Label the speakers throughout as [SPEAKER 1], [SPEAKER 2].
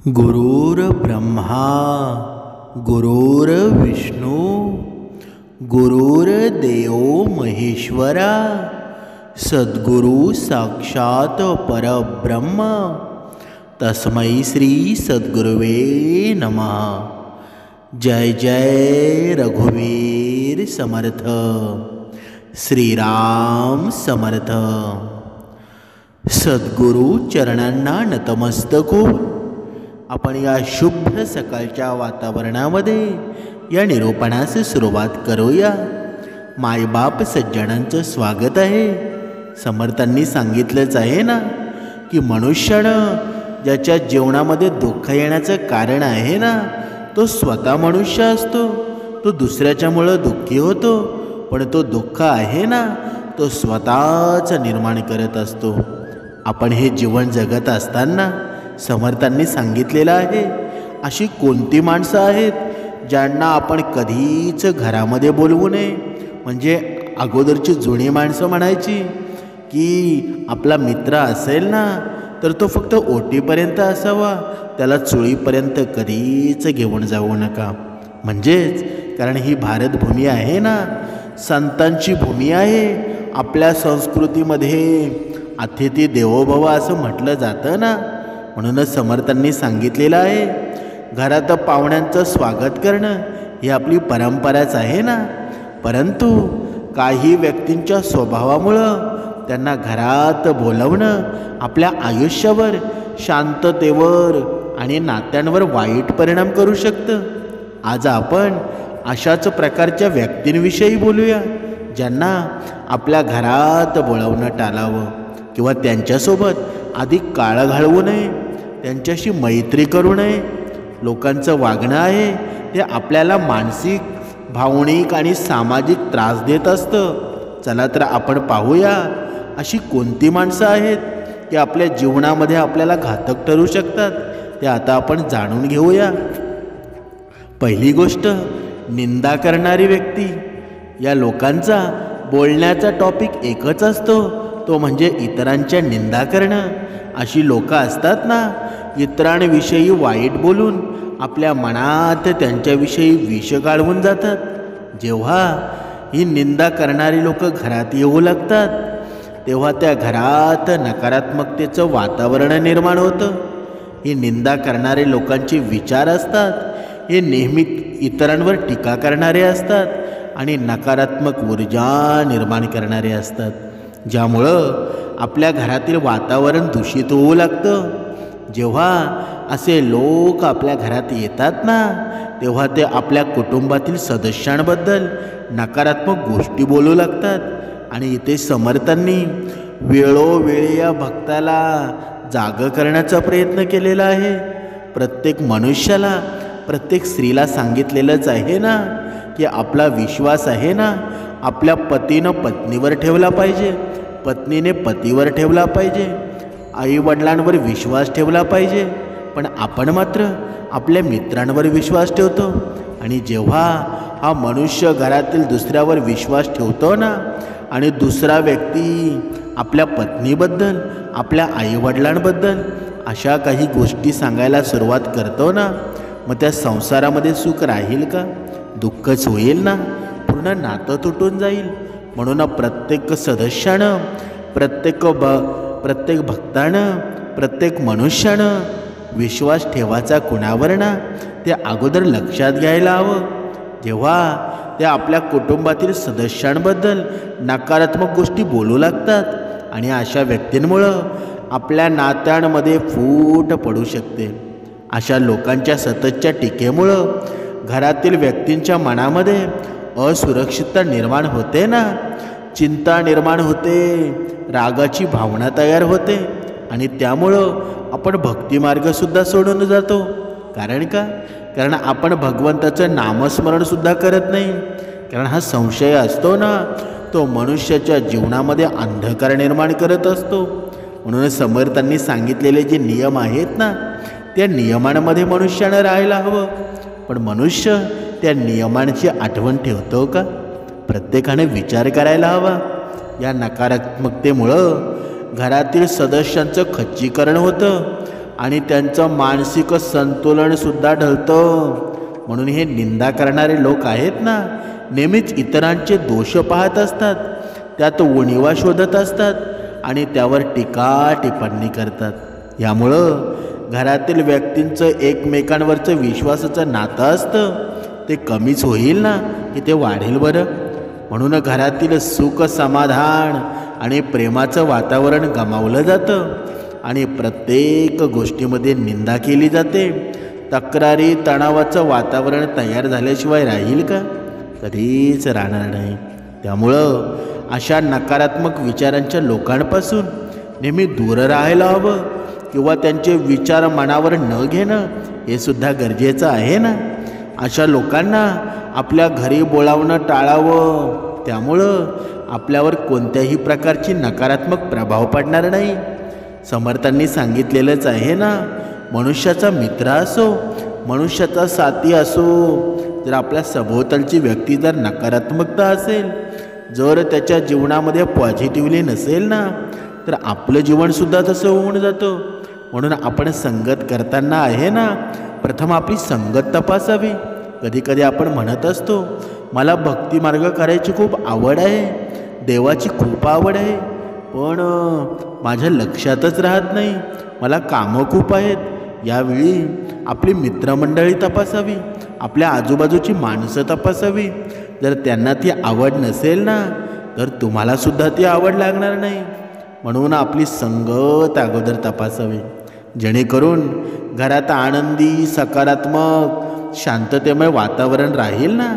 [SPEAKER 1] गुरुर्ब्रह्मा गुरुर्विष्णू गुरुर्देव महेश्वरा सद्गुरु साक्षात परब्रह्म तस्मै श्री सद्गुरुवे नमः। जय जय रघुवीर समर्थ। श्रीराम समर्थ। सद्गुरु चरणांना नतमस्तक होऊन आपण या शुभ सकाळच्या वातावरणामध्ये या निरूपणास सुरुवात करूया। मायबाप सज्जनांचं स्वागत आहे। समर्थांनी सांगितलंच आहे ना की मनुष्यानं ज्याच्या जीवनामध्ये दुःख येण्याचं कारण आहे ना, तो स्वतः मनुष्य असतो। तो दुसऱ्याच्यामुळं दुःखी होतो, पण तो दुःख आहे ना, तो स्वतःच निर्माण करत असतो। आपण हे जीवन जगत असताना समर्थांनी सांगितलेलं आहे, अशी कोणती माणसं आहेत ज्यांना आपण कधीच घरामध्ये बोलवू नये। म्हणजे अगोदरची जुनी माणसं म्हणायची की आपला मित्र असेल ना तर तो फक्त ओटीपर्यंत असावा, त्याला चुळीपर्यंत कधीच घेऊन जाऊ नका। म्हणजेच कारण ही भारतभूमी आहे ना, संतांची भूमी आहे। आपल्या संस्कृतीमध्ये अतिथी देवो भव असं म्हटलं जातं ना, म्हणूनच समर्थांनी सांगितलेलं आहे, घरात पाहुण्यांचं स्वागत करणं ही आपली परंपराच आहे ना। परंतु काही व्यक्तींच्या स्वभावामुळं त्यांना घरात बोलवणं आपल्या आयुष्यावर, शांततेवर आणि नात्यांवर वाईट परिणाम करू शकतं। आज आपण अशाच प्रकारच्या व्यक्तींविषयी बोलूया, ज्यांना आपल्या घरात बोलवणं टाळावं किंवा त्यांच्यासोबत अधिक काळ घालवू नये, त्यांच्याशी मैत्री करू नये। लोकांचं वागणं आहे ते आपल्याला मानसिक, भावनिक आणि सामाजिक त्रास देत असतं। चला तर आपण पाहूया अशी कोणती माणसं आहेत की आपल्या जीवनामध्ये आपल्याला घातक ठरू शकतात, ते आता आपण जाणून घेऊया। पहिली गोष्ट, निंदा करणारी व्यक्ती। या लोकांचा बोलण्याचा टॉपिक एकच असतो, तो म्हणजे इतरांच्या निंदा करणं। अशी लोक असतात ना, इतरांविषयी वाईट बोलून आपल्या मनात त्यांच्याविषयी विष गाळवून जातात। जेव्हा ही निंदा करणारी लोक घरात येऊ लागतात, तेव्हा त्या घरात नकारात्मकतेचं वातावरण निर्माण होतं। ही निंदा करणारे लोकांचे विचार असतात, हे नेहमी इतरांवर टीका करणारे असतात आणि नकारात्मक ऊर्जा निर्माण करणारे असतात, ज्यामुळं आपल्या घरातील वातावरण दूषित होऊ लागतं। जेव्हा असे लोक आपल्या घरात येतात ना, तेव्हा ते आपल्या कुटुंबातील सदस्यांबद्दल नकारात्मक गोष्टी बोलू लागतात। आणि इथे समर्थांनी वेळोवेळी या भक्ताला जागं करण्याचा प्रयत्न केलेला आहे। प्रत्येक मनुष्याला, प्रत्येक स्त्रीला सांगितलेलंच आहे ना की आपला विश्वास आहे ना, आपल्या पतीनं पत्नीवर ठेवला पाहिजे, पत्नीने पतीवर ठेवला पाहिजे, आईवडिलांवर विश्वास ठेवला पाहिजे। पण आपण मात्र आपल्या मित्रांवर विश्वास ठेवतो। आणि जेव्हा हा मनुष्य घरातील दुसऱ्यावर विश्वास ठेवतो ना, आणि दुसरा व्यक्ती आपल्या पत्नीबद्दल, आपल्या आईवडिलांबद्दल अशा काही गोष्टी सांगायला सुरुवात करतो ना, मग त्या संसारामध्ये सुख राहील का? दुःखच होईल ना, पूर्ण नातं तुटून जाईल। म्हणून प्रत्येक सदस्यानं, प्रत्येक भक्तानं, प्रत्येक मनुष्यानं विश्वास ठेवायचा कुणावर ना, ते अगोदर लक्षात घ्यायला हवं। जेव्हा ते आपल्या कुटुंबातील सदस्यांबद्दल नकारात्मक गोष्टी बोलू लागतात, आणि अशा व्यक्तींमुळं आपल्या नात्यांमध्ये फूट पडू शकते। अशा लोकांच्या सततच्या टीकेमुळं घरातील व्यक्तींच्या मनामध्ये असुरक्षितता निर्माण होते ना, चिंता निर्माण होते, रागाची भावना तयार होते, आणि त्यामुळं आपण भक्तिमार्गसुद्धा सोडून जातो। कारण का? कारण आपण भगवंताचं नामस्मरणसुद्धा करत नाही। कारण हा संशय असतो ना, तो मनुष्याच्या जीवनामध्ये अंधकार निर्माण करत असतो। म्हणून समर्थांनी सांगितलेले जे नियम आहेत ना, त्या नियमांमध्ये मनुष्यानं राहायला हवं। पण मनुष्य त्या नियमांची आठवण ठेवतो का? प्रत्येकाने विचार करायला हवा। या नकारात्मकतेमुळं घरातील सदस्यांचं खच्चीकरण होतं, आणि त्यांचं मानसिक संतुलनसुद्धा ढळतं. म्हणून हे निंदा करणारे लोक आहेत ना, नेहमीच इतरांचे दोष पाहत असतात, त्यात उणिवा शोधत असतात आणि त्यावर टीका टिप्पणी करतात. यामुळं घरातील व्यक्तींचं एकमेकांवरचं विश्वासाचं नातं असतं ते कमीच होईल ना, की ते वाढेल बरं. म्हणून घरातील सुख समाधान आणि प्रेमाचं वातावरण गमावलं जातं आणि प्रत्येक गोष्टीमध्ये निंदा केली जाते. तक्रारी तणावाचं वातावरण तयार झाल्याशिवाय राहील का? कधीच राहणार नाही. त्यामुळं अशा नकारात्मक विचारांच्या लोकांपासून नेहमी दूर राहायला हवं किंवा त्यांचे विचार मनावर न घेणं हे सुद्धा गरजेचं आहे ना. अशा लोकांना आपल्या घरी बोलावणं टाळावं. त्यामुळं आपल्यावर कोणत्याही प्रकारची नकारात्मक प्रभाव पडणार नाही. समर्थांनी सांगितलेलंच आहे ना, मनुष्याचा मित्र असो, मनुष्याचा साथी असो, जर आपल्या सभोवतालची व्यक्ती जर नकारात्मकता असेल, जर त्याच्या जीवनामध्ये पॉझिटिव्हली नसेल ना, तर आपलं जीवनसुद्धा तसं होऊन जातं. म्हणून आपण संगत करताना आहे ना, प्रथम आपली संगत तपासावी. कधीकधी आपण म्हणत असतो, मला भक्तिमार्ग करायची खूप आवड आहे, देवाची खूप आवड आहे, पण माझ्या लक्षातच राहत नाही, मला कामं खूप आहेत. यावेळी आपली मित्रमंडळी तपासावी, आपल्या आजूबाजूची माणसं तपासावी. जर त्यांना ती आवड नसेल ना, तर तुम्हालासुद्धा ती आवड लागणार नाही. म्हणून आपली संगत अगोदर तपासावी, जेणेकरून घरात आनंदी, सकारात्मक, शांततेमय वातावरण राहील ना.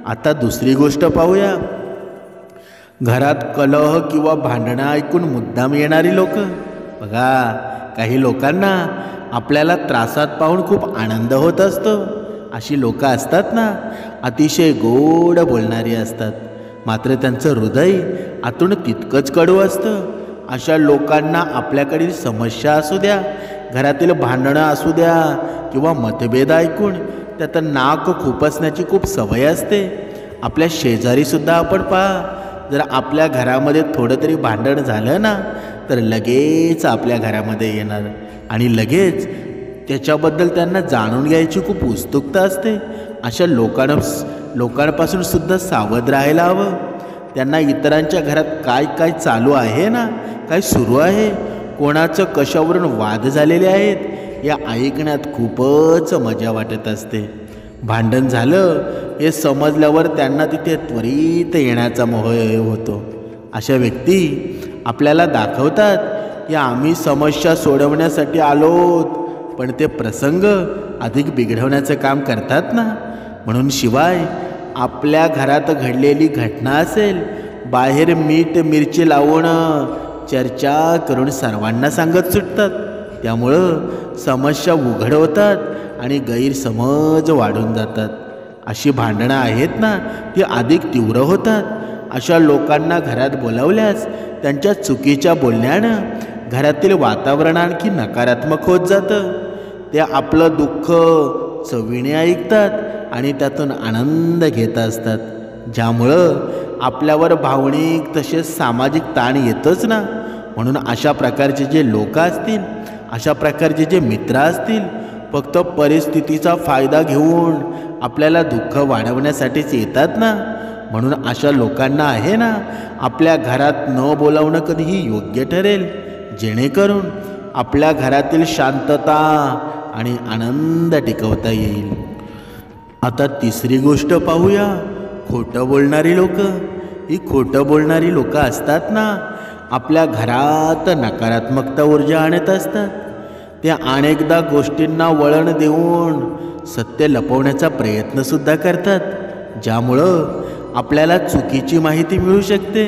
[SPEAKER 1] आता दुसरी गोष्ट पाहूया. घरात कलह किंवा भांडणं ऐकून मुद्दाम येणारी लोक. बघा, काही लोकांना आपल्याला त्रासात पाहून खूप आनंद होत असतो. अशी लोक असतात ना, अतिशय गोड बोलणारी असतात, मात्र त्यांचं हृदय आतून तितकंच कडू असतं. अशा लोकांना आपल्याकडील समस्या असू द्या, घरातील भांडणं असू द्या किंवा मतभेद ऐकून त्यात नाक खुपसण्याची खूप सवय असते. आपल्या शेजारीसुद्धा आपण पहा, जर आपल्या घरामध्ये थोडं तरी भांडण झालं ना, तर लगेच आपल्या घरामध्ये येणार आणि लगेच त्याच्याबद्दल त्यांना जाणून घ्यायची खूप उत्सुकता असते. अशा लोकांपासून सुद्धा सावध राहायला हवं. त्यांना इतरांच्या घरात काय काय चालू आहे ना, काय सुरू आहे, कोणाचं कशावरून वाद झालेले आहेत, या ऐकण्यात खूपच मजा वाटत असते. भांडण झालं हे समजल्यावर त्यांना तिथे त्वरित येण्याचा मोह होतो. अशा व्यक्ती आपल्याला दाखवतात की आम्ही समस्या सोडवण्यासाठी आलोत, पण ते प्रसंग अधिक बिघडवण्याचं काम करतात ना. म्हणून शिवाय आपल्या घरात घडलेली घटना असेल, बाहेर मीठ मिरची लावून चर्चा करून सर्वांना सांगत सुटतात. त्यामुळं समस्या उघड होतात आणि गैरसमज वाढून जातात. अशी भांडणं आहेत ना, ती अधिक तीव्र होतात. अशा लोकांना घरात बोलावल्यास त्यांच्या चुकीच्या बोलण्यानं घरातील वातावरण आणखी नकारात्मक होत जातं. ते आपलं दुःख चवीने ऐकतात आणि त्यातून आनंद घेत असतात, ज्यामुळं आपल्यावर भावनिक तसेच सामाजिक ताण येतच ना. म्हणून अशा प्रकारचे जे लोक असतील, अशा प्रकारचे जे मित्र असतील, फक्त परिस्थितीचा फायदा घेऊन आपल्याला दुःख वाढवण्यासाठीच येतात ना. म्हणून अशा लोकांना आहे ना, आपल्या घरात न बोलावणं कधीही योग्य ठरेल, जेणेकरून आपल्या घरातील शांतता आणि आनंद टिकवता येईल. आता तिसरी गोष्ट पाहूया. खोटं बोलणारी लोक. ही खोटं बोलणारी लोक असतात ना, आपल्या घरात नकारात्मकता ऊर्जा आणत असतात. ते अनेकदा गोष्टींना वळण देऊन सत्य लपवण्याचा प्रयत्नसुद्धा करतात, ज्यामुळं आपल्याला चुकीची माहिती मिळू शकते.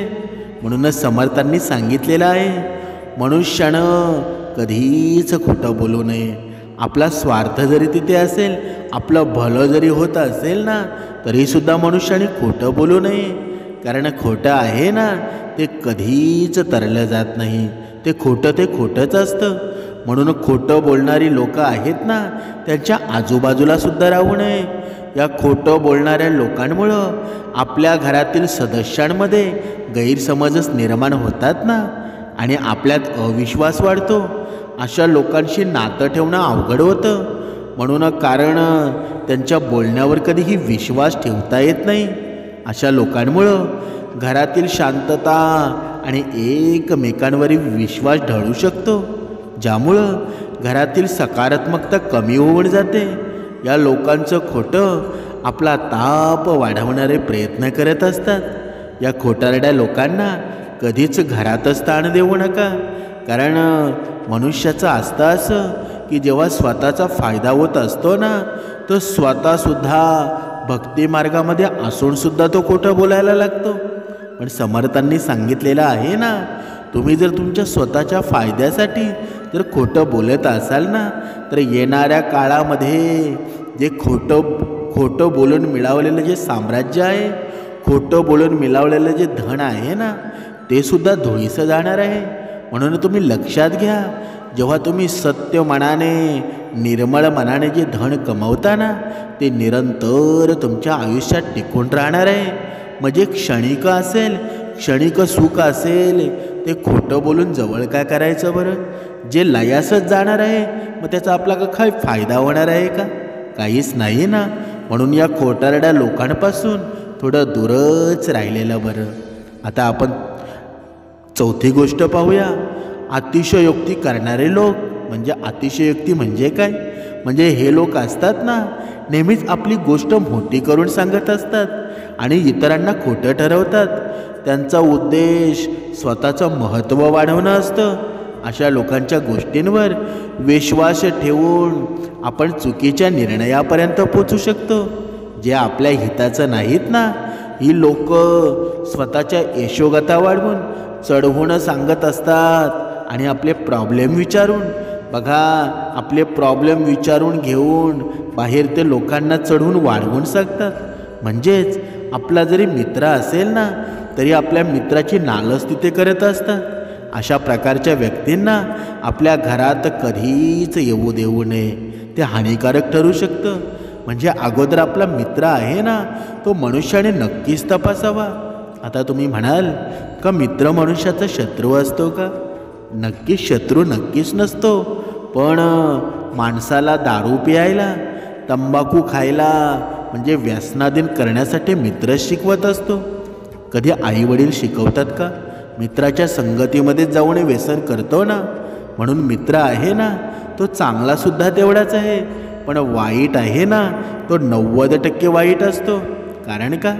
[SPEAKER 1] म्हणूनच समर्थांनी सांगितलेलं आहे, मनुष्यानं कधीच खोटं बोलू नये. आपला स्वार्थ जरी तिथे असेल, आपलं भलं जरी होत असेल ना, तरीसुद्धा मनुष्याने खोटं बोलू नये. कारण खोटं आहे ना, ते कधीच तरलं जात नाही. ते खोटंच असतं. म्हणून खोटं बोलणारी लोक आहेत ना, त्यांच्या आजूबाजूला सुद्धा राहू नये. या खोटं बोलणाऱ्या लोकांमुळं आपल्या घरातील सदस्यांमध्ये गैरसमजच निर्माण होतात ना, आणि आपल्यात अविश्वास वाढतो. अशा लोकांशी नातं ठेवणं अवघड होतं. म्हणून कारण त्यांच्या बोलण्यावर कधीही विश्वास ठेवता येत नाही. अशा लोकांमुळं घरातील शांतता आणि एकमेकांवरील विश्वास ढळू शकतो, ज्यामुळं घरातील सकारात्मकता कमी होऊन जाते. या लोकांचं खोटं आपला ताप वाढवणारे प्रयत्न करत असतात. या खोटारड्या लोकांना कधीच घरातच स्थान देऊ नका. कारण मनुष्याचं असतं असं की जेव्हा स्वतःचा फायदा होत असतो ना, तो स्वतःसुद्धा भक्तिमार्गामध्ये असूनसुद्धा तो खोटं बोलायला लागतो. पण समर्थांनी सांगितलेलं आहे ना, तुम्ही जर तुमच्या स्वतःच्या फायद्यासाठी जर खोटं बोलत असाल ना, तर येणाऱ्या काळामध्ये जे खोटं बोलून मिळवलेलं जे साम्राज्य आहे, खोटं बोलून मिळवलेलं जे धन आहे ना, ते सुद्धा धुळीस जाणार आहे. म्हणून तुम्ही लक्षात घ्या, जेव्हा तुम्ही सत्य मनाने निर्मळ मनाने जे धन कमवता ना, ते निरंतर तुमच्या आयुष्यात टिकून राहणार आहे. म्हणजे क्षणिक असेल, क्षणिक सुख असेल, ते खोटं बोलून जवळ काय करायचं बरं? जे लयासच जाणार आहे, मग त्याचा आपला काय फायदा होणार आहे का? काहीच नाही ना. म्हणून या खोटारड्या लोकांपासून थोडं दूरच राहिलेलं बरं. आता आपण चौथी गोष्ट पाहूया. अतिशयोक्ती करणारे लोक. म्हणजे अतिशयोक्ती म्हणजे काय? म्हणजे हे लोक असतात ना, नेहमीच आपली गोष्ट मोठी करून सांगत असतात आणि इतरांना खोटं ठरवतात. त्यांचा उद्देश स्वतःचं महत्त्व वाढवणं असतं. अशा लोकांच्या गोष्टींवर विश्वास ठेवून आपण चुकीच्या निर्णयापर्यंत पोचू शकतो, जे आपल्या हिताचं नाहीत ना. ही लोक स्वतःच्या यशोगाथा वाढवून चढवून सांगत असतात आणि आपले प्रॉब्लेम विचारून, बघा, आपले प्रॉब्लेम विचारून घेऊन बाहेर ते लोकांना चढवून वाढवून सांगतात. म्हणजेच आपला जरी मित्र असेल ना, तरी आपल्या मित्राची नालस्ती ते करत असतात. अशा प्रकारच्या व्यक्तींना आपल्या घरात कधीच येऊ देऊ नये. ते हानिकारक ठरू शकतं. म्हणजे अगोदर आपला मित्र आहे ना, तो मनुष्याने नक्कीच तपासावा. आता तुम्ही म्हणाल का मित्र मनुष्याचा शत्रू असतो का? नक्कीच शत्रू नक्कीच नसतो. पण माणसाला दारू प्यायला, तंबाखू खायला म्हणजे व्यसनाधीन करण्यासाठी मित्रच शिकवत असतो. कधी आईवडील शिकवतात का? मित्राच्या संगतीमध्ये जाऊन व्यसन करतो ना. म्हणून मित्र आहे ना, तो चांगलासुद्धा तेवढाच आहे, पण वाईट आहे ना, तो 90% वाईट असतो. कारण का?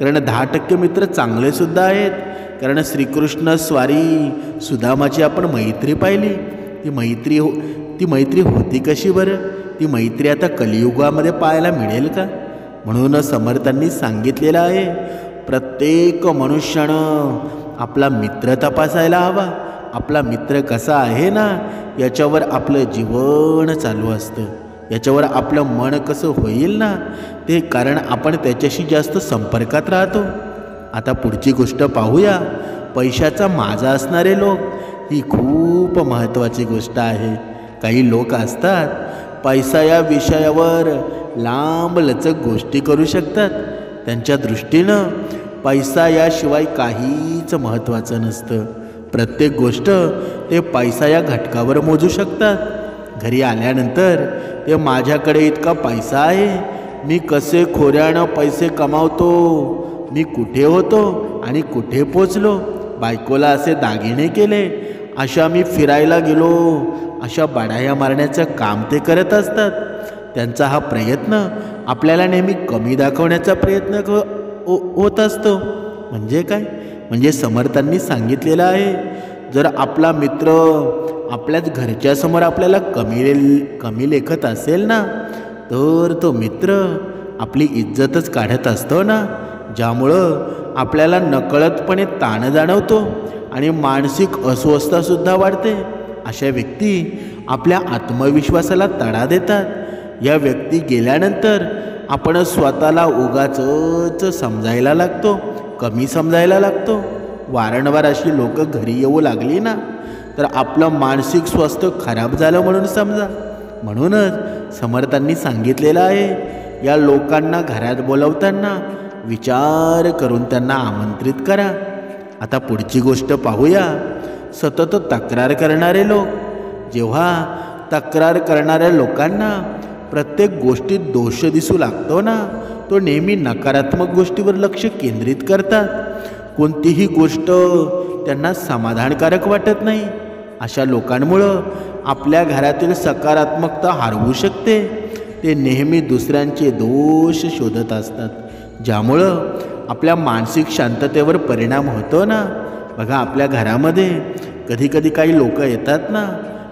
[SPEAKER 1] कारण 10% मित्र चांगलेसुद्धा आहेत. कारण श्रीकृष्ण स्वारी सुदामाची आपण मैत्री पाहिली. ती मैत्री होती कशी बरं? ती मैत्री आता कलियुगामध्ये पाहायला मिळेल का? म्हणून समर्थांनी सांगितलेलं आहे, प्रत्येक मनुष्यानं आपला मित्र तपासायला हवा. आपला मित्र कसा आहे ना, याच्यावर आपलं जीवन चालू असतं. याच्यावर आपलं मन कसं होईल ना, ते कारण आपण त्याच्याशी जास्त संपर्कात राहतो. आता पुढची गोष्ट पाहूया. पैशाचा माझा असणारे लोक. ही खूप महत्त्वाची गोष्ट आहे. काही लोक असतात, पैसा या विषयावर लांब लचक गोष्टी करू शकतात. त्यांच्या दृष्टीनं पैसा याशिवाय काहीच महत्त्वाचं नसतं. प्रत्येक गोष्ट ते पैसा या घटकावर मोजू शकतात. घरी आल्यानंतर ते माझ्याकडे इतका पैसा आहे, मी कसे खोऱ्यानं पैसे कमावतो, मी कुठे होतो आणि कुठे पोचलो, बायकोला असे दागिने केले, अशा मी फिरायला गेलो, अशा बडाया मारण्याचं काम ते करत असतात. त्यांचा हा प्रयत्न आपल्याला नेहमी कमी दाखवण्याचा प्रयत्न होत असतो. म्हणजे काय? म्हणजे समर्थांनी सांगितलेलं आहे, जर आपला मित्र आपल्याच घरच्यासमोर आपल्याला कमी लेखत असेल ना, तर तो मित्र आपली इज्जतच काढत असतो ना, ज्यामुळं आपल्याला नकळतपणे ताण जाणवतो आणि मानसिक अस्वस्थतासुद्धा वाढते. अशा व्यक्ती आपल्या आत्मविश्वासाला तडा देतात. या व्यक्ती गेल्यानंतर आपण स्वतःला उगाचच समजायला लागतो, कमी समजायला लागतो. वारंवार अशी लोक घरी येऊ लागली ना, तर आपलं मानसिक स्वास्थ्य खराब झालं म्हणून समजा. म्हणूनच समर्थांनी सांगितलेलं आहे, या लोकांना घरात बोलवताना विचार करून त्यांना आमंत्रित करा. आता पुढची गोष्ट पाहूया. सतत तक्रार करणारे लोक. जेव्हा तक्रार करणाऱ्या लोकांना प्रत्येक गोष्टीत दोष दिसू लागतो ना, तो नेहमी नकारात्मक गोष्टीवर लक्ष केंद्रित करतात. कोणतीही गोष्ट त्यांना समाधानकारक वाटत नाही. अशा लोकांमुळं आपल्या घरातील सकारात्मकता हरवू शकते. ते नेहमी दुसऱ्यांचे दोष शोधत असतात, ज्यामुळं आपल्या मानसिक शांततेवर परिणाम होतो ना. बघा, आपल्या घरामध्ये कधीकधी काही लोक येतात ना.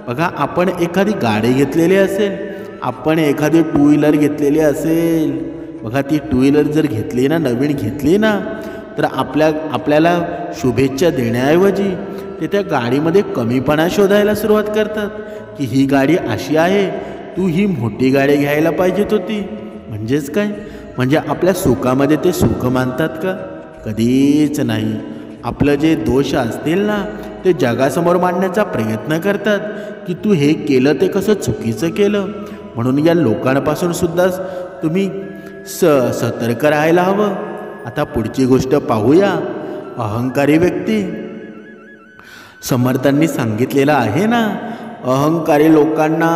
[SPEAKER 1] बघा, आपण एखादी गाडी घेतलेली असेल, आपण एखादी टू व्हीलर घेतलेली असेल. बघा, ती टू व्हीलर जर घेतली ना, नवीन घेतली ना, तर आपल्याला शुभेच्छा देण्याऐवजी ते त्या गाडीमध्ये कमीपणा शोधायला सुरुवात करतात की ही गाडी अशी आहे, तू ही मोठी गाडी घ्यायला पाहिजेत होती. म्हणजेच काय, म्हणजे आपल्या सुखामध्ये ते सुख मानतात का? कधीच नाही. आपलं जे दोष असतील ना, ते जगासमोर मांडण्याचा प्रयत्न करतात की तू हे केलं ते कसं चुकीचं केलं. म्हणून या लोकांपासून सुद्धा तुम्ही सतर्क राहायला हवं. आता पुढची गोष्ट पाहूया. अहंकारी व्यक्ती. समर्थांनी सांगितलेलं आहे ना, अहंकारी लोकांना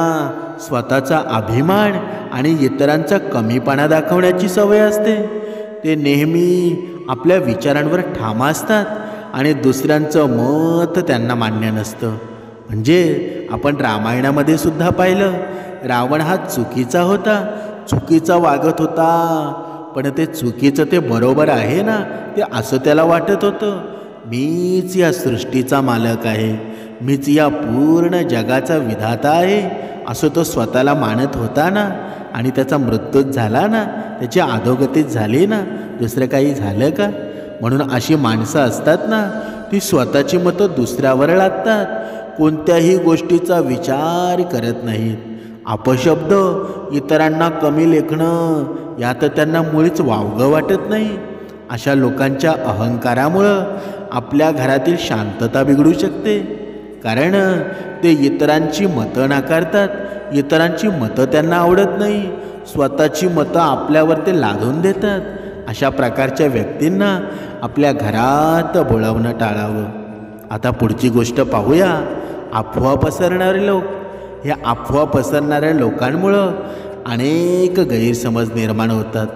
[SPEAKER 1] स्वतःचा अभिमान आणि इतरांचा कमीपणा दाखवण्याची सवय असते. ते नेहमी आपल्या विचारांवर ठाम असतात आणि दुसऱ्यांचं मत त्यांना मान्य नसतं. म्हणजे आपण रामायणामध्ये सुद्धा पाहिलं, रावण हा चुकीचा होता, चुकीचा वागत होता, पण ते चुकीचं ते बरोबर आहे ना, ते असं त्याला वाटत होतं. मीच या सृष्टीचा मालक आहे, मीच या पूर्ण जगाचा विधाता आहे, असं तो स्वतःला मानत होता ना. आणि त्याचा मृत्यूच झाला ना, त्याची अधोगतीच झाली ना, दुसरं काही झालं का? म्हणून अशी माणसं असतात ना, ती स्वतःची मतं दुसऱ्यावर लादतात, कोणत्याही गोष्टीचा विचार करत नाहीत. अपशब्द, इतरांना कमी लेखणं, यात त्यांना मुळीच वावगं वाटत नाही. अशा लोकांच्या अहंकारामुळं आपल्या घरातील शांतता बिघडू शकते. कारण ते इतरांची मतं नाकारतात, इतरांची मतं त्यांना आवडत नाही, स्वतःची मतं आपल्यावर ते लादून देतात. अशा प्रकारच्या व्यक्तींना आपल्या घरात बोलावणं टाळावं. आता पुढची गोष्ट पाहूया. अफवा पसरणारे लोक. ह्या अफवा पसरणाऱ्या लोकांमुळं अनेक गैरसमज निर्माण होतात.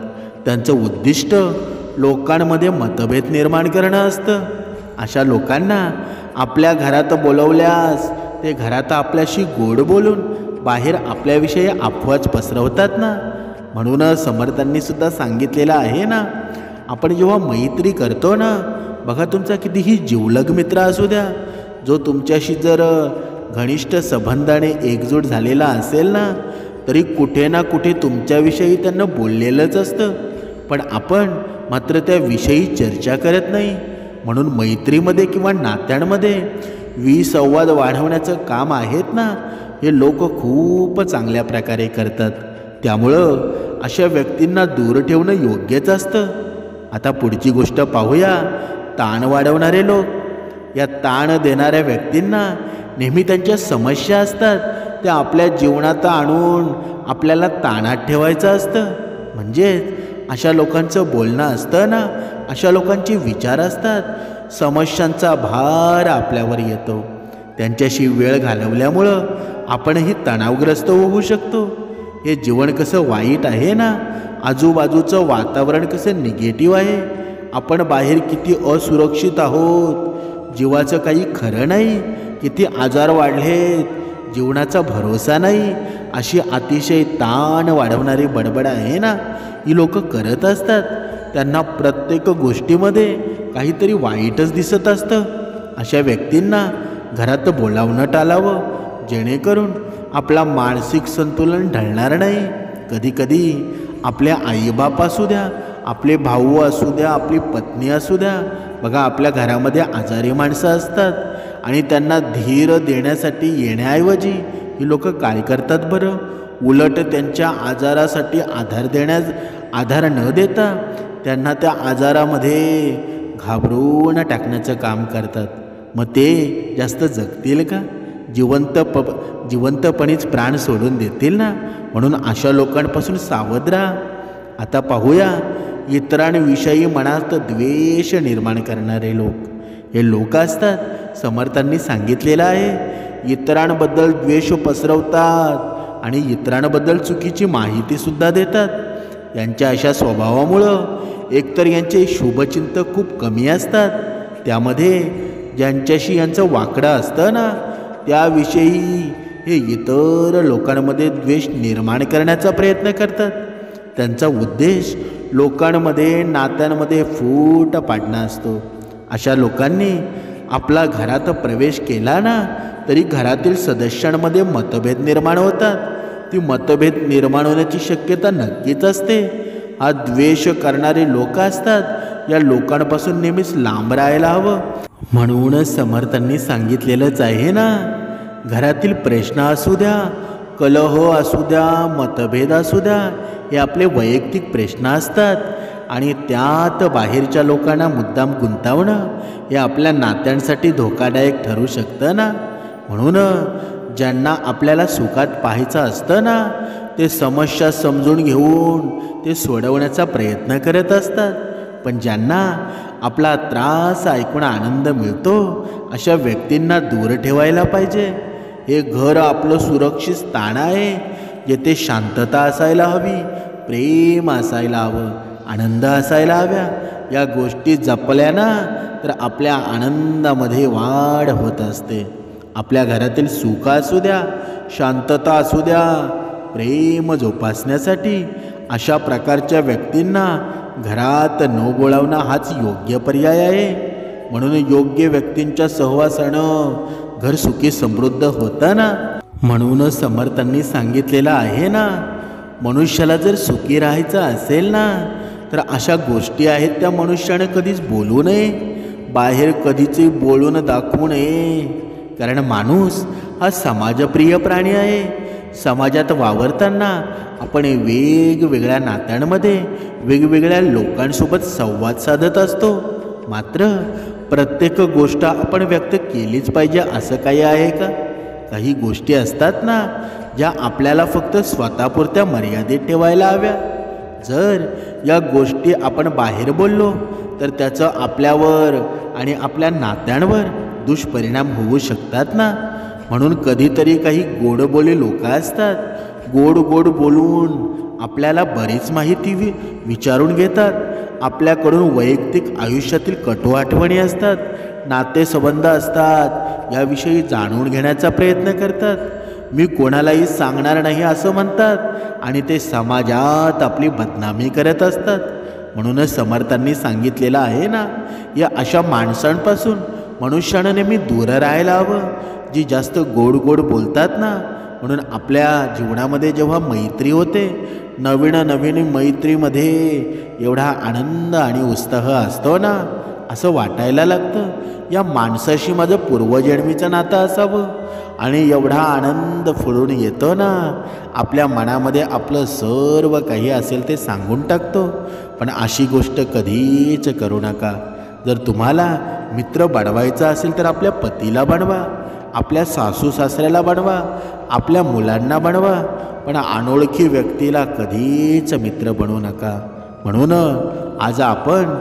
[SPEAKER 1] त्यांचं उद्दिष्ट लोकांमध्ये मतभेद निर्माण करणं असतं. अशा लोकांना आपल्या घरात बोलवल्यास ते घरात आपल्याशी गोड बोलून बाहेर आपल्याविषयी अफवाच पसरवतात ना. म्हणून समर्थांनी सुद्धा सांगितलेलं आहे ना, आपण जेव्हा मैत्री करतो ना, बघा, तुमचा कितीही जिवलग मित्र असू द्या, जो तुमच्याशी जर घनिष्ठ संबंधाने एकजूट झालेला असेल ना, तरी कुठे ना कुठे तुमच्याविषयी त्यांना बोललेलंच असतं, पण आपण मात्र त्याविषयी चर्चा करत नाही. म्हणून मैत्रीमध्ये किंवा नात्यांमध्ये विसंवाद वाढवण्याचं काम आहेत ना, हे लोक खूप चांगल्या प्रकारे करतात. त्यामुळं अशा व्यक्तींना दूर ठेवणं योग्यच असतं. आता पुढची गोष्ट पाहूया. ताण वाढवणारे लोक. या ताण देणाऱ्या व्यक्तींना नेहमी त्यांच्या समस्या असतात, त्या आपल्या जीवनात आणून आपल्याला ताणात ठेवायचं असतं. म्हणजेच अशा लोकांचं बोलणं असतं ना, अशा लोकांचे विचार असतात, समस्यांचा भार आपल्यावर येतो. त्यांच्याशी वेळ घालवल्यामुळं आपणही तणावग्रस्त होऊ शकतो. हे जीवन कसं वाईट आहे ना, आजूबाजूचं वातावरण कसं निगेटिव्ह आहे, आपण बाहेर किती असुरक्षित आहोत, जीवाचं काही खरं नाही, किती आजार वाढलेत, जीवनाचा भरोसा नाही, अशी अतिशय ताण वाढवणारी बडबड आहे ना, ही लोक करत असतात. त्यांना प्रत्येक गोष्टीमध्ये काहीतरी वाईटच दिसत असतं. अशा व्यक्तींना घरात बोलावणं टाळावं, जेणेकरून आपला मानसिक संतुलन ढळणार नाही. कधीकधी आपल्या आईबाप असू द्या, आपले भाऊ असू द्या, आपली पत्नी असू द्या, बघा, आपल्या घरामध्ये आजारी माणसं असतात आणि त्यांना धीर देण्यासाठी येण्याऐवजी ही लोक काय करतात बरं? उलट त्यांच्या आजारासाठी आधार न देता त्यांना त्या आजारामध्ये घाबरवून टाकण्याचं काम करतात. मग ते जास्त जगतील का? जिवंतपणीच प्राण सोडून देतील ना. म्हणून अशा लोकांपासून सावध राहा. आता पाहूया. इतरांविषयी मनात द्वेष निर्माण करणारे लोक. हे लोक असतात, समर्थांनी सांगितलेलं आहे, इतरांबद्दल द्वेष पसरवतात आणि इतरांबद्दल चुकीची माहितीसुद्धा देतात। यांच्या अशा स्वभावामुळं एकतर यांचे शुभचिंतक खूप कमी असतात, त्यामध्ये ज्यांच्याशी यांचं वाकडं असतं ना त्याविषयी हे इतर लोकांमध्ये द्वेष निर्माण करण्याचा प्रयत्न करतात। त्यांचा उद्देश लोकांमध्ये नात्यांमध्ये फूट पाडणं असतो। अशा लोकांनी आपला घरात प्रवेश केला ना तरी घरातील सदस्यांमध्ये मतभेद निर्माण होतात। ती मतभेद निर्माण होण्याची शक्यता नक्कीच असते। हा द्वेष करणारे लोक असतात, या लोकांपासून नेहमीच लांब राहायला हवं। म्हणूनच समर्थांनी सांगितलेलंच आहे ना, घरातील प्रश्न असू द्या, कलह असू द्या, मतभेद असू द्या, हे आपले वैयक्तिक प्रश्न असतात आणि त्यात बाहेरच्या लोकांना मुद्दाम गुंतवणं हे आपल्या नात्यांसाठी धोकादायक ठरू शकतं ना। म्हणून ज्यांना आपल्याला सुखात पाहायचं असतं ना ते समस्या समजून घेऊन ते सोडवण्याचा प्रयत्न करत असतात, पण ज्यांना आपला त्रास ऐकून आनंद मिळतो अशा व्यक्तींना दूर ठेवायला पाहिजे। हे घर आपलं सुरक्षित स्थान आहे, जेथे शांतता असायला हवी, प्रेम असायला हवं, आनंद असायला हव्या। या गोष्टी जपल्या ना तर आपल्या आनंदामध्ये वाढ होत असते। आपल्या घरातील सुख असू द्या, शांतता असू द्या, प्रेम जोपासण्यासाठी अशा प्रकारच्या व्यक्तींना घरात न बोलावणं हाच योग्य पर्याय आहे। म्हणून योग्य व्यक्तींच्या सहवासानं घर सुखी समृद्ध होतं ना। म्हणूनच समर्थांनी सांगितलेलं आहे ना, मनुष्याला जर सुखी राहायचं असेल ना तर अशा गोष्टी आहेत त्या मनुष्याने कधीच बोलू नये, बाहेर कधीच बोलून दाखवू नये। कारण माणूस हा समाजप्रिय प्राणी आहे। समाजात वावरताना आपण वेगवेगळ्या नात्यांमध्ये वेगवेगळ्या लोकांसोबत संवाद साधत असतो, मात्र प्रत्येक गोष्ट आपण व्यक्त केलीच पाहिजे असं काही आहे का? काही गोष्टी असतात ना ज्या आपल्याला फक्त स्वतःपुरत्या मर्यादित ठेवायला हव्या। जर या गोष्टी आपण बाहेर बोललो तर त्याचं आपल्यावर आणि आपल्या नात्यांवर दुष्परिणाम होऊ शकतात ना। म्हणून कधीतरी काही गोडबोली लोक असतात, गोड गोड बोलून आपल्याला बरीच माहिती विचारून घेतात, आपल्याकडून वैयक्तिक आयुष्यातील कटू आठवणी असतात, नातेसंबंध असतात, याविषयी जाणून घेण्याचा प्रयत्न करतात। मी कोणालाही सांगणार नाही असं म्हणतात आणि ते समाजात आपली बदनामी करत असतात। म्हणूनच समर्थांनी सांगितलेलं आहे ना, या अशा माणसांपासून मनुष्यानं नेहमी दूर राहायला हवं, जी जास्त गोड गोड बोलतात ना। म्हणून आपल्या जीवनामध्ये जेव्हा मैत्री होते, नवीन मैत्रीमध्ये एवढा आनंद आणि उत्साह असतो ना, असं वाटायला लागतं या माणसाशी माझं पूर्वजन्मीचं नातं असावं आणि एवढा आनंद फुलून येतो ना, आपल्या मनामध्ये आपलं सर्व काही असेल ते सांगून टाकतो। पण अशी गोष्ट कधीच करू नका। जर तुम्हाला मित्र बनवायचा असेल तर आपल्या पतीला बनवा, आपल्या सासू सासऱ्याला बनवा, आपल्या मुलांना बनवा, पण अनोळखी व्यक्तीला कधीच मित्र बनवू नका। म्हणून आज आपण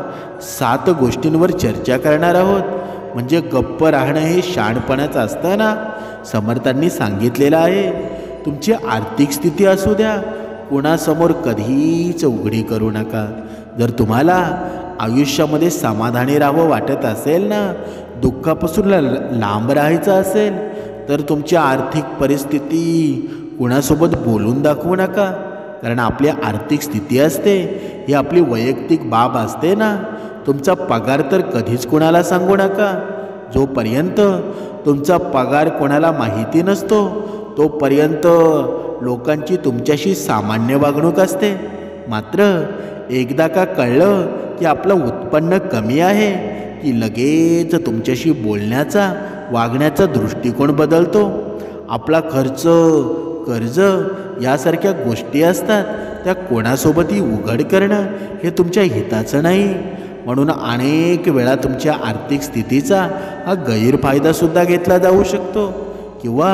[SPEAKER 1] 7 गोष्टींवर चर्चा करणार आहोत, म्हणजे गप्प राहणं हे शहाणपणाचं असतं ना। समर्थांनी सांगितलेलं आहे, तुमची आर्थिक स्थिती असू द्या, कोणासमोर कधीच उघडी करू नका। जर तुम्हाला आयुष्यामध्ये समाधानी राहावं वाटत असेल ना, दुःखापासून लांब राहायचं असेल तर तुमची आर्थिक परिस्थिती कुणासोबत बोलून दाखवू नका। कारण आपली आर्थिक स्थिती असते ही आपली वैयक्तिक बाब असते ना। तुमचा पगार तर कधीच कुणाला सांगू नका। जोपर्यंत तुमचा पगार कोणाला माहिती नसतो तोपर्यंत लोकांची तुमच्याशी सामान्य वागणूक असते। मात्र एकदा का कळलं की आपलं उत्पन्न कमी आहे की लगेच तुमच्याशी बोलण्याचा वागण्याचा दृष्टिकोन बदलतो। आपला खर्च, कर्ज यासारख्या गोष्टी असतात त्या कोणासोबतही उघड करणं हे तुमच्या हिताचं नाही। म्हणून अनेक वेळा तुमच्या आर्थिक स्थितीचा हा गैरफायदासुद्धा घेतला जाऊ शकतो किंवा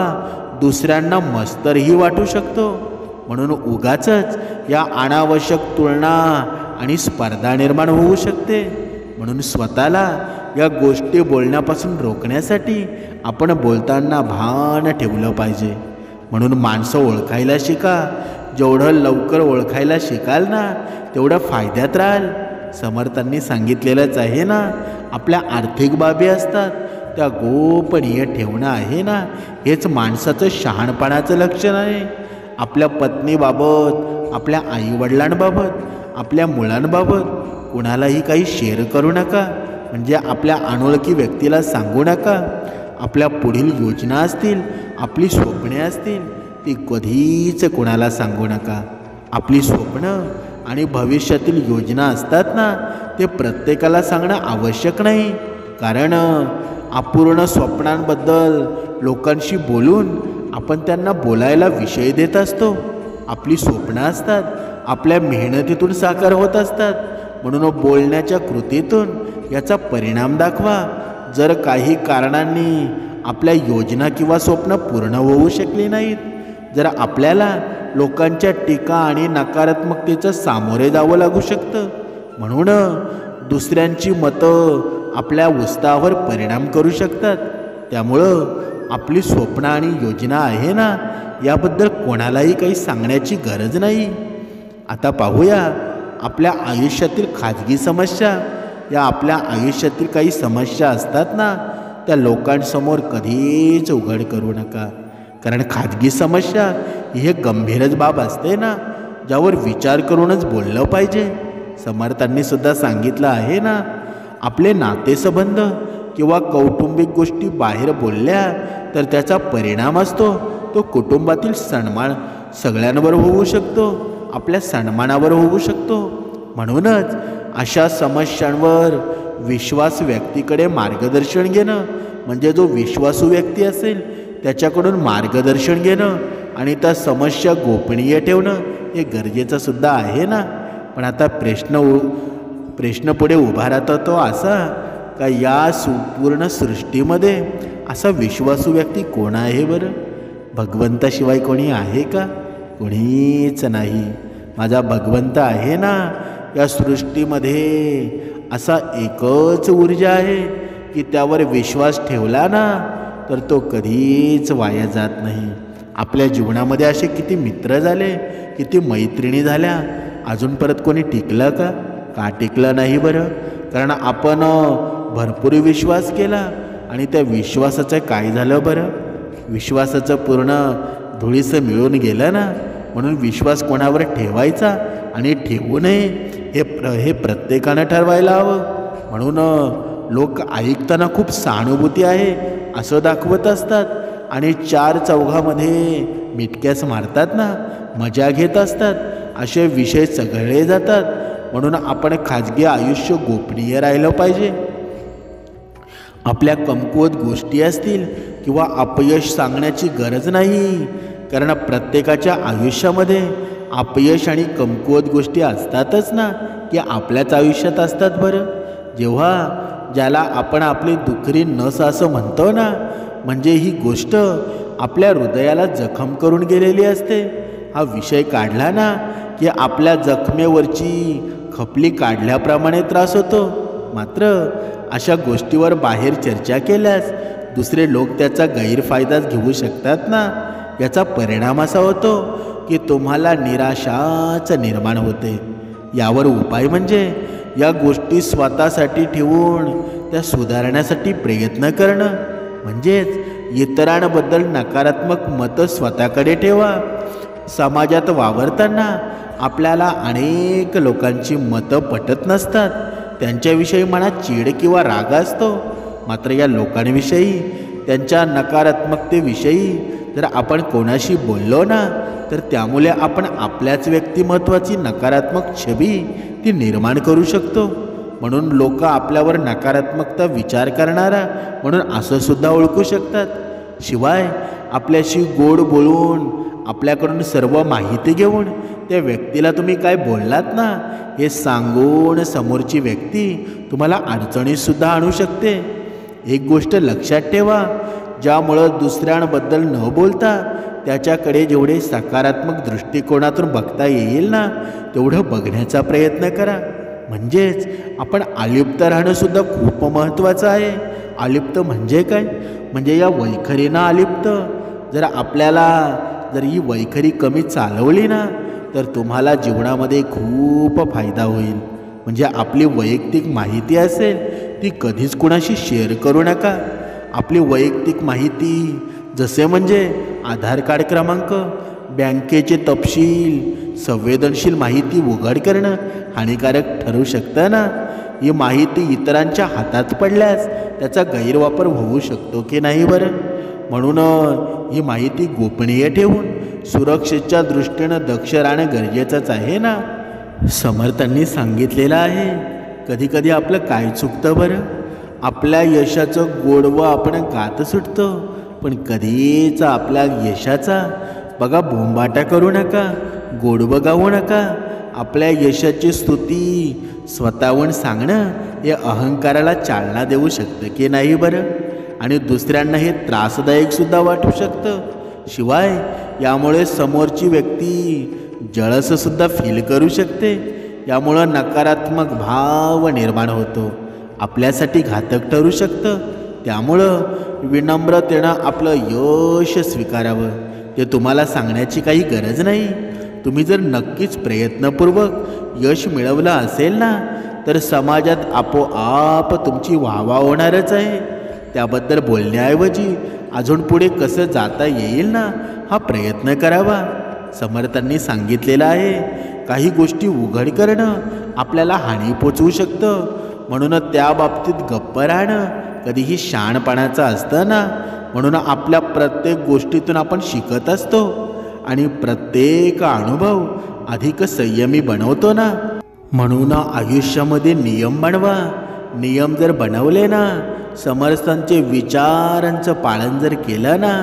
[SPEAKER 1] दुसऱ्यांना मस्तरही वाटू शकतो। म्हणून उगाचच या अनावश्यक तुलना आणि स्पर्धा निर्माण होऊ शकते। म्हणून स्वतःला या गोष्टी बोलण्यापासून रोखण्यासाठी आपण बोलताना भान ठेवलं पाहिजे. म्हणून माणसं ओळखायला शिका. जेवढं लवकर ओळखायला शिकाल ना तेवढं फायद्यात राहाल. समर्थांनी सांगितलेलंच आहे ना, आपल्या आर्थिक बाबी असतात त्या गोपनीय ठेवणं आहे ना, हेच माणसाचं शहाणपणाचं लक्षण आहे. आपल्या पत्नीबाबत, आपल्या आईवडिलांबाबत, आपल्या मुलांबाबत कुणालाही काही शेअर करू नका. म्हणजे आपल्या अनोळखी व्यक्तीला सांगू नका. आपल्या पुढील योजना असतील, आपली स्वप्ने असतील, ती कधीच कुणाला सांगू नका. आपली स्वप्न आणि भविष्यातील योजना असतात ना, ते प्रत्येकाला सांगणं आवश्यक नाही. कारण अपूर्ण स्वप्नांबद्दल लोकांशी बोलून आपण त्यांना बोलायला विषय देत असतो. आपली स्वप्न असतात, आपल्या मेहनतीतून साकार होत असतात. म्हणून बोलण्याच्या कृतीतून याचा परिणाम दाखवा. जर काही कारणांनी आपल्या योजना किंवा स्वप्न पूर्ण होऊ शकली नाहीत, जर आपल्याला लोकांच्या टीका आणि नकारात्मकतेचं सामोरे जावं लागू शकतं. म्हणून दुसऱ्यांची मतं आपल्या उत्साहावर परिणाम करू शकतात. त्यामुळं आपली स्वप्न आणि योजना आहे ना, याबद्दल कोणालाही काही सांगण्याची गरज नाही. आता पाहूया आपल्या आयुष्यातील खाजगी समस्या. या आपल्या आयुष्यातील काही समस्या असतात ना, त्या लोकांसमोर कधीच उघड करू नका. कारण खाजगी समस्या ही एक गंभीरच बाब असते ना, ज्यावर विचार करूनच बोललं पाहिजे. समर्थांनी सुद्धा सांगितलं आहे ना, आपले नातेसंबंध किंवा कौटुंबिक गोष्टी बाहेर बोलल्या तर त्याचा परिणाम असतो तो कुटुंबातील सन्मान सगळ्यांवर होऊ शकतो, आपल्या सन्मानावर होऊ शकतो. म्हणूनच अशा समस्यांवर विश्वास व्यक्तीकडे मार्गदर्शन घेणं, म्हणजे जो विश्वासू व्यक्ती असेल त्याच्याकडून मार्गदर्शन घेणं आणि त्या समस्या गोपनीय ठेवणं हे गरजेचं सुद्धा आहे ना. पण आता प्रश्न पुढे उभा राहतो तो असा का या संपूर्ण सृष्टीमध्ये असा विश्वासू व्यक्ती कोण आहे बरं? भगवंताशिवाय कोणी आहे का? कोणीच नाही. माझा भगवंत आहे ना. या सृष्टीमध्ये असा एकच ऊर्जा आहे की त्यावर विश्वास ठेवला ना तर तो कधीच वाया जात नाही. आपल्या जीवनामध्ये असे किती मित्र झाले, किती मैत्रिणी झाल्या, अजून परत कोणी टिकलं का? का टिकलं नाही बरं? कारण आपण भरपूर विश्वास केला आणि त्या विश्वासाचं काय झालं बरं? विश्वासाचं पूर्ण धुळीसं मिळून गेलं ना. म्हणून विश्वास कोणावर ठेवायचा आणि ठेवू नये हे प्रत्येकानं ठरवायला हवं. म्हणून लोक ऐकताना खूप सहानुभूती आहे असं दाखवत असतात आणि चार चौघामध्ये मिटक्यास मारतात ना, मजा घेत असतात. असे विषय चघळले जातात. म्हणून आपण खाजगी आयुष्य गोपनीय राहिलं पाहिजे. आपल्या कमकुवत गोष्टी असतील किंवा अपयश सांगण्याची गरज नाही. कारण प्रत्येकाच्या आयुष्यामध्ये अपयश आणि कमकुवत गोष्टी असतातच ना, की आपल्याच आयुष्यात असतात बरं. जेव्हा ज्याला आपण आपली दुखरी नस असं म्हणतो ना, म्हणजे ही गोष्ट आपल्या हृदयाला जखम करून गेलेली असते. हा विषय काढला ना की आपल्या जखमेवरची खपली काढल्याप्रमाणे त्रास होतो. मात्र अशा गोष्टीवर बाहेर चर्चा केल्यास दुसरे लोक त्याचा गैरफायदाच घेऊ शकतात ना. याचा परिणाम असा होतो की तुम्हाला निराशाच निर्माण होते. यावर उपाय म्हणजे या गोष्टी स्वतःसाठी ठेवून त्या सुधारण्यासाठी प्रयत्न करणं. म्हणजेच इतरांबद्दल नकारात्मक मतं स्वतःकडे ठेवा. समाजात वावरताना आपल्याला अनेक लोकांची मतं पटत नसतात. त्यांच्याविषयी मनात चीड किंवा राग असतो. मात्र या लोकांविषयी, त्यांच्या नकारात्मकतेविषयी जर आपण कोणाशी बोललो ना तर त्यामुळे आपण आपल्याच व्यक्तिमत्वाची नकारात्मक छबी ती निर्माण करू शकतो. म्हणून लोक आपल्यावर नकारात्मकता विचार करणारा म्हणून असं सुद्धा ओळखू शकतात. शिवाय आपल्याशी गोड बोलून, आपल्याकडून सर्व माहिती घेऊन त्या व्यक्तीला तुम्ही काय बोललात ना हे सांगून समोरची व्यक्ती तुम्हाला अडचणीतसुद्धा आणू शकते. एक गोष्ट लक्षात ठेवा, ज्यामुळं दुसऱ्यांबद्दल न बोलता त्याच्याकडे जेवढे सकारात्मक दृष्टिकोनातून बघता येईल ना तेवढं बघण्याचा प्रयत्न करा. म्हणजेच आपण अलिप्त राहणं सुद्धा खूप महत्त्वाचं आहे. अलिप्त म्हणजे काय? म्हणजे या वैखरीनं अलिप्त. जर ही वैखरी कमी चालवली ना तर तुम्हाला जीवनामध्ये खूप फायदा होईल. म्हणजे आपली वैयक्तिक माहिती असेल ती कधीच कुणाशी शेअर करू नका. आपली वैयक्तिक माहिती जसे म्हणजे आधार कार्ड क्रमांक, बँकेचे तपशील, संवेदनशील माहिती उघड करणं हानिकारक ठरू शकतं ना. ही माहिती इतरांच्या हातात पडल्यास त्याचा गैरवापर होऊ शकतो की नाही बरं? म्हणून ही माहिती गोपनीय ठेवून सुरक्षेच्या दृष्टीनं दक्ष राहणं गरजेचंच आहे ना. समर्थांनी सांगितलेलं आहे, कधीकधी आपलं काय चुकतं बरं? आपल्या यशाचं गोडवं आपण गात सुटतो, पण कधीच आपल्या यशाचा बघा बोंबाटा करू नका, गोडवं गाऊ नका. आपल्या यशाची स्तुती स्वतःहून सांगणं हे अहंकाराला चालना देऊ शकतं की नाही बरं? आणि दुसऱ्यांना हे त्रासदायकसुद्धा वाटू शकतं. शिवाय यामुळे समोरची व्यक्ती जळसंसुद्धा फील करू शकते. यामुळं नकारात्मक भाव निर्माण होतो, आपल्यासाठी घातक ठरू शकतं. त्यामुळं विनम्रतेनं आपलं यश स्वीकारावं. ते तुम्हाला सांगण्याची काही गरज नाही. तुम्ही जर नक्कीच प्रयत्नपूर्वक यश मिळवलं असेल ना तर समाजात आपोआप तुमची वाहवा होणारच आहे. त्याबद्दल बोलण्याऐवजी अजून पुढे कसं जाता येईल ना हा प्रयत्न करावा. समर्थांनी सांगितलेलं आहे, काही गोष्टी उघड करणं आपल्याला हानी पोचवू शकतं. म्हणून त्या बाबतीत गप्प राहणं कधीही शहाणपणाचं असतं ना. म्हणून आपल्या प्रत्येक गोष्टीतून आपण शिकत असतो आणि प्रत्येक अनुभव अधिक संयमी बनवतो ना. म्हणून आयुष्यामध्ये नियम बनवा. नियम जर बनवले ना, समर्थांचे विचारांचं पालन जर केलं ना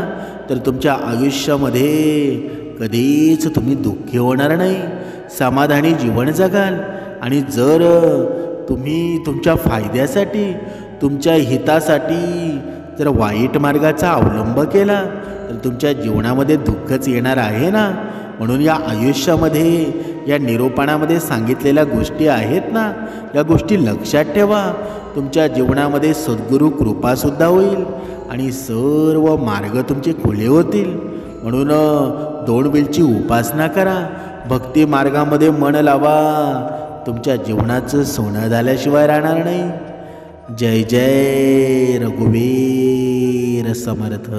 [SPEAKER 1] तर तुमच्या आयुष्यामध्ये कधीच तुम्ही दुःखी होणार नाही, समाधानी जीवन जगाल. आणि जर तुम्ही तुमच्या फायद्यासाठी, तुमच्या हितासाठी जर वाईट मार्गाचा अवलंब केला तर तुमच्या जीवनामध्ये दुःखच येणार आहे ना. म्हणून या आयुष्यामध्ये या निरूपणामध्ये सांगितलेल्या गोष्टी आहेत ना, या गोष्टी लक्षात ठेवा. तुमच्या जीवनामध्ये सद्गुरू कृपासुद्धा होईल आणि सर्व मार्ग तुमचे खुले होतील. म्हणून 2 वेळची उपासना करा, भक्ती मार्गामध्ये मन लावा. तुमच्या जीवनाचं सोनं झाल्याशिवाय राहणार नाही. जय जय रघुवीर समर्थ.